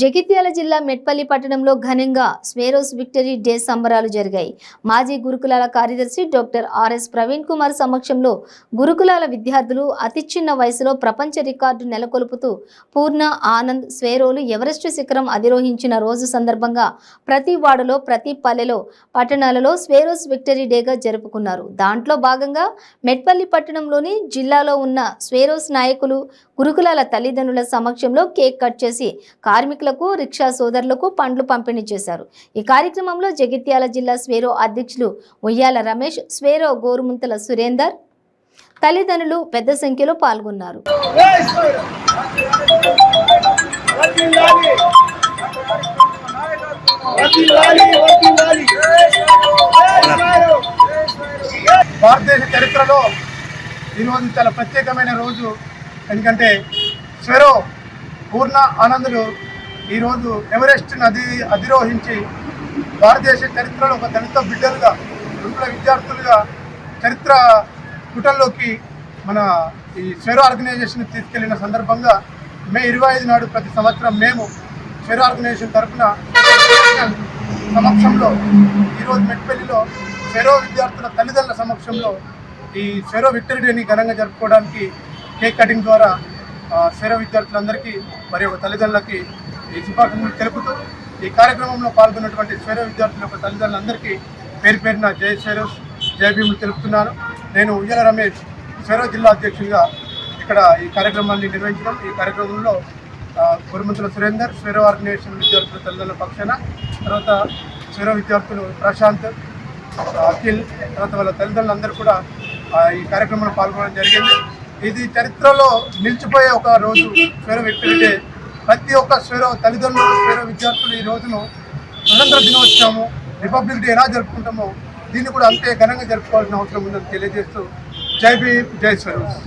జగిత్యాల జిల్లా మెట్పల్లి పట్టణంలో ఘనంగా స్వేరోస్ విక్టరీ డే సంబరాలు జరిగాయి. మాజీ గురుకులాల కార్యదర్శి డాక్టర్ ఆర్ఎస్ ప్రవీణ్ కుమార్ సమక్షంలో గురుకులాల విద్యార్థులు అతి చిన్న వయసులో ప్రపంచ రికార్డు నెలకొల్పుతూ పూర్ణ ఆనంద్ స్వేరోలు ఎవరెస్ట్ శిఖరం అధిరోహించిన రోజు సందర్భంగా ప్రతి వాడలో, ప్రతి పల్లెలో, పట్టణాలలో స్వేరోస్ విక్టరీ డేగా జరుపుకున్నారు. దాంట్లో భాగంగా మెట్పల్లి పట్టణంలోని జిల్లాలో ఉన్న స్వేరోస్ నాయకులు, గురుకులాల తల్లిదండ్రుల సమక్షంలో కేక్ కట్ చేసి కార్మికులకు, రిక్షా సోదరులకు పండ్లు పంపిణీ చేశారు. ఈ కార్యక్రమంలో జగిత్యాల జిల్లా స్వేరో అధ్యక్షులు ఉయ్యాల రమేష్, స్వేరో గోరుముంతల సురేందర్ తల్లిదండ్రులు పెద్ద సంఖ్యలో పాల్గొన్నారు. భారతదేశ చరిత్రలో ఈరోజు చాలా ప్రత్యేకమైన రోజు. ఎందుకంటే స్వేరో పూర్ణ ఆనందులు ఈరోజు ఎవరెస్ట్ నది అధిరోహించి భారతదేశ చరిత్రలో ఒక దళిత బిడ్డలుగా, గురుకుల విద్యార్థులుగా చరిత్ర పుటల్లోకి మన ఈ స్వేరో ఆర్గనైజేషన్ తీసుకెళ్లిన సందర్భంగా మే 25 నాడు ప్రతి సంవత్సరం మేము స్వేరో ఆర్గనైజేషన్ తరఫున సమక్షంలో ఈరోజు మెట్పల్లిలో స్వేరో విద్యార్థుల తల్లిదండ్రుల సమక్షంలో ఈ స్వేరో విక్టరీ డేని ఘనంగా జరుపుకోవడానికి కేక్ కటింగ్ ద్వారా స్వేరో విద్యార్థులందరికీ మరియు తల్లిదండ్రులకి ఈ శుభాకాంక్షలు తెలుపుతూ ఈ కార్యక్రమంలో పాల్గొన్నటువంటి స్వేరో విద్యార్థుల యొక్క తల్లిదండ్రులందరికీ పేరు పేరున జై స్వేరోస్, జై భీములు తెలుపుతున్నాను. నేను ఉయ్యాల రమేష్, స్వేరో జిల్లా అధ్యక్షుడిగా ఇక్కడ ఈ కార్యక్రమాన్ని నిర్వహించడం. ఈ కార్యక్రమంలో గోరుముంతల సురేందర్, స్వేరో ఆర్గనైజేషన్ విద్యార్థుల తల్లిదండ్రుల పక్షాన, తర్వాత స్వేరో విద్యార్థులు ప్రశాంత్, అఖిల్, తర్వాత వాళ్ళ తల్లిదండ్రులందరూ కూడా ఈ కార్యక్రమంలో పాల్గొనడం జరిగింది. ఇది చరిత్రలో నిలిచిపోయే ఒక రోజు స్వేరో విక్టరీ డే. ప్రతి ఒక్క స్వేరో తల్లిదండ్రులు, స్వేరో విద్యార్థులు ఈ రోజును స్వతంత్ర దినోత్సవము, రిపబ్లిక్ డే ఎలా జరుపుకుంటామో దీన్ని కూడా అంతే ఘనంగా జరుపుకోవాల్సిన అవసరం ఉందని తెలియజేస్తూ జై భీమ్, జై స్వేరోస్.